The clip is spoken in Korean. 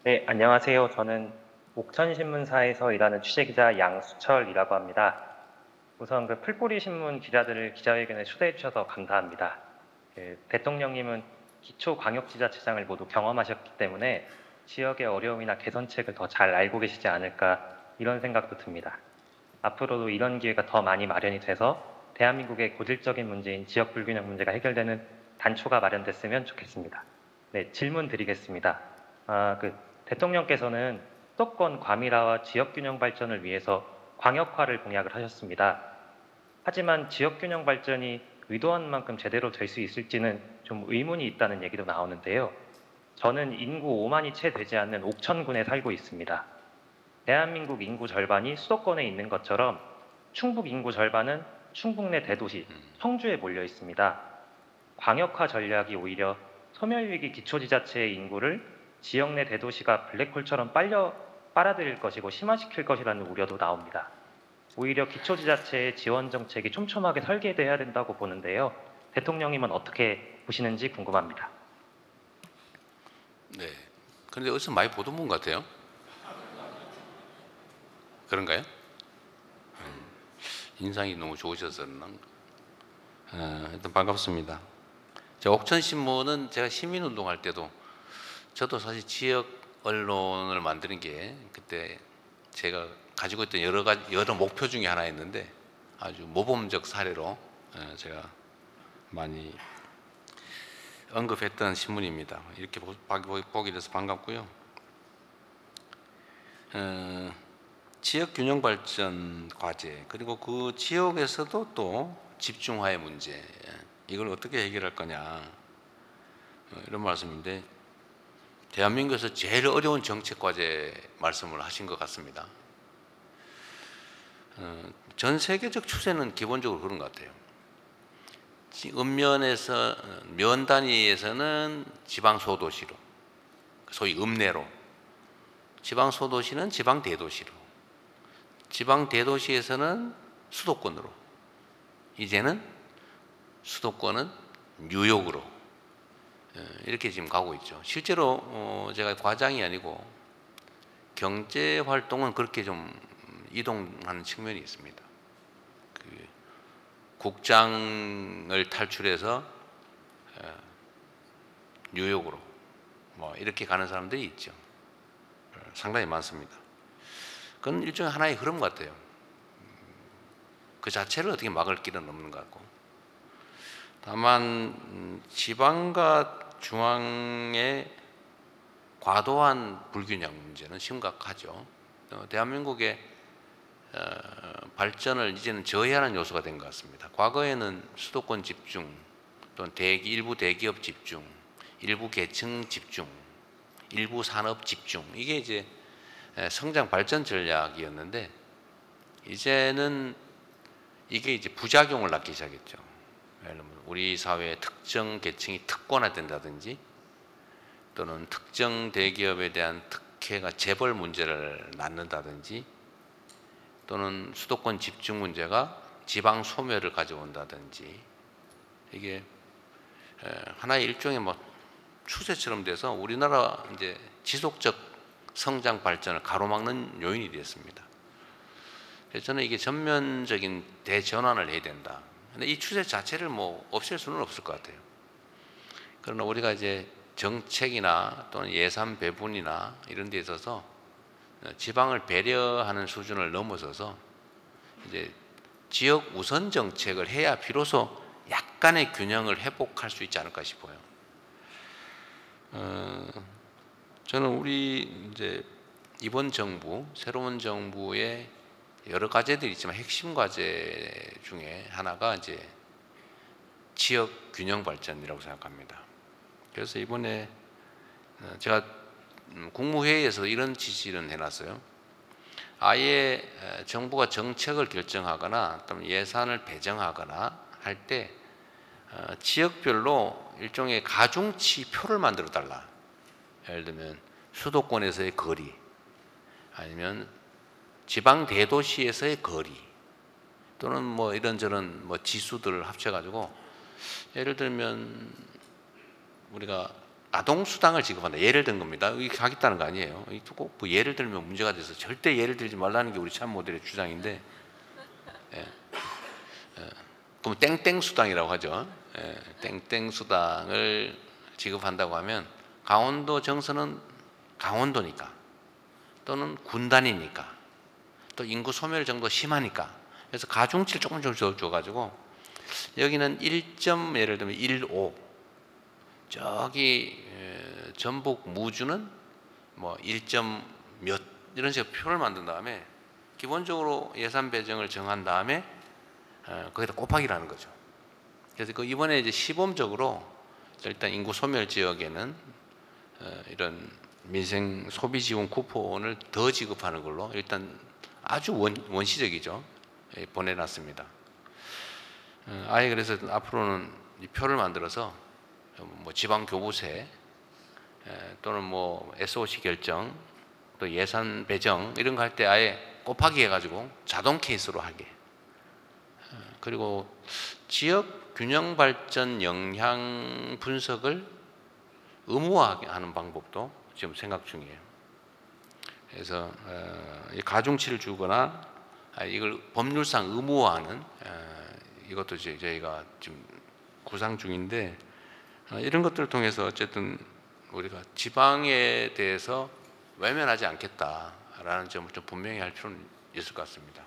네, 안녕하세요. 저는 옥천신문사에서 일하는 취재기자 양수철이라고 합니다. 우선 그 풀뿌리 신문 기자들을 기자회견에 초대해 주셔서 감사합니다. 대통령님은 기초광역지자체장을 모두 경험하셨기 때문에 지역의 어려움이나 개선책을 더 잘 알고 계시지 않을까 이런 생각도 듭니다. 앞으로도 이런 기회가 더 많이 마련이 돼서 대한민국의 고질적인 문제인 지역 불균형 문제가 해결되는 단초가 마련됐으면 좋겠습니다. 네, 질문 드리겠습니다. 대통령께서는 수도권 과밀화와 지역균형 발전을 위해서 광역화를 공약을 하셨습니다. 하지만 지역균형 발전이 의도한 만큼 제대로 될 수 있을지는 좀 의문이 있다는 얘기도 나오는데요. 저는 인구 5만이 채 되지 않는 옥천군에 살고 있습니다. 대한민국 인구 절반이 수도권에 있는 것처럼 충북 인구 절반은 충북 내 대도시, 청주에 몰려 있습니다. 광역화 전략이 오히려 소멸위기 기초지자체의 인구를 지역 내 대도시가 블랙홀처럼 빨아들일 것이고 심화시킬 것이라는 우려도 나옵니다. 오히려 기초지자체의 지원 정책이 촘촘하게 설계돼야 된다고 보는데요. 대통령님은 어떻게 보시는지 궁금합니다. 네. 그런데 어디서 많이 보던 분 같아요. 그런가요? 인상이 너무 좋으셔서 그런가? 일단 반갑습니다. 옥천신문은 제가 시민운동할 때도 저도 사실 지역 언론을 만드는 게 그때 제가 가지고 있던 여러 목표 중에 하나였는데 아주 모범적 사례로 제가 많이 언급했던 신문입니다. 이렇게 보게 돼서 반갑고요. 지역 균형 발전 과제 그리고 그 지역에서도 또 집중화의 문제 이걸 어떻게 해결할 거냐 이런 말씀인데 대한민국에서 제일 어려운 정책 과제 말씀을 하신 것 같습니다. 전 세계적 추세는 기본적으로 그런 것 같아요. 면 단위에서는 지방 소도시로 소위 읍내로 지방 소도시는 지방 대도시로 지방 대도시에서는 수도권으로 이제는 수도권은 뉴욕으로 이렇게 지금 가고 있죠. 실제로 제가 과장이 아니고 경제 활동은 그렇게 좀 이동하는 측면이 있습니다. 국장을 탈출해서 뉴욕으로 뭐 이렇게 가는 사람들이 있죠. 상당히 많습니다. 그건 일종의 하나의 흐름 같아요. 그 자체를 어떻게 막을 길은 없는 것 같고 다만 지방과 중앙의 과도한 불균형 문제는 심각하죠. 대한민국의 발전을 이제는 저해하는 요소가 된 것 같습니다. 과거에는 수도권 집중, 또는 일부 대기업 집중, 일부 계층 집중, 일부 산업 집중 이게 이제 성장 발전 전략이었는데 이제는 이게 이제 부작용을 낳기 시작했죠. 예를 들면 우리 사회의 특정 계층이 특권화된다든지 또는 특정 대기업에 대한 특혜가 재벌 문제를 낳는다든지 또는 수도권 집중 문제가 지방 소멸을 가져온다든지 이게 하나의 일종의 뭐 추세처럼 돼서 우리나라 이제 지속적 성장 발전을 가로막는 요인이 되었습니다. 그래서 저는 이게 전면적인 대전환을 해야 된다. 근데 이 추세 자체를 뭐 없앨 수는 없을 것 같아요. 그러나 우리가 이제 정책이나 또는 예산 배분이나 이런 데 있어서 지방을 배려하는 수준을 넘어서서 이제 지역 우선 정책을 해야 비로소 약간의 균형을 회복할 수 있지 않을까 싶어요. 저는 우리 이제 이번 정부, 새로운 정부의 여러 과제들이 있지만 핵심 과제 중에 하나가 이제 지역 균형 발전이라고 생각합니다. 그래서 이번에 제가 국무회의에서 이런 지시를 해놨어요. 아예 정부가 정책을 결정하거나 또는 예산을 배정하거나 할 때 지역별로 일종의 가중치 표를 만들어 달라. 예를 들면 수도권에서의 거리 아니면 지방 대도시에서의 거리 또는 뭐 이런저런 뭐 지수들을 합쳐가지고 예를 들면 우리가 아동수당을 지급한다. 예를 든 겁니다. 이렇게 하겠다는 거 아니에요. 꼭뭐 예를 들면 문제가 돼서 절대 예를 들지 말라는 게 우리 참모델의 주장인데, 예. 그럼 땡땡수당이라고 하죠. 예. 땡땡수당을 지급한다고 하면 강원도 정서는 강원도니까 또는 군단이니까 또 인구 소멸 정도 심하니까 그래서 가중치를 조금 줘가지고 여기는 1점 예를 들면 15 저기 전북 무주는 뭐 1점 몇 이런 식으로 표를 만든 다음에 기본적으로 예산 배정을 정한 다음에 거기다 곱하기라는 거죠. 그래서 그 이번에 이제 시범적으로 일단 인구 소멸 지역에는 이런 민생 소비 지원 쿠폰을 더 지급하는 걸로 일단 아주 원시적이죠. 보내놨습니다. 아예 그래서 앞으로는 이 표를 만들어서 뭐 지방 교부세 또는 뭐 SOC 결정 또 예산 배정 이런 거 할 때 아예 곱하기 해가지고 자동 케이스로 하게. 그리고 지역 균형 발전 영향 분석을 의무화하는 방법도 지금 생각 중이에요. 그래서 가중치를 주거나 이걸 법률상 의무화하는 이것도 저희가 지금 구상 중인데 이런 것들을 통해서 어쨌든 우리가 지방에 대해서 외면하지 않겠다라는 점을 좀 분명히 할 필요는 있을 것 같습니다.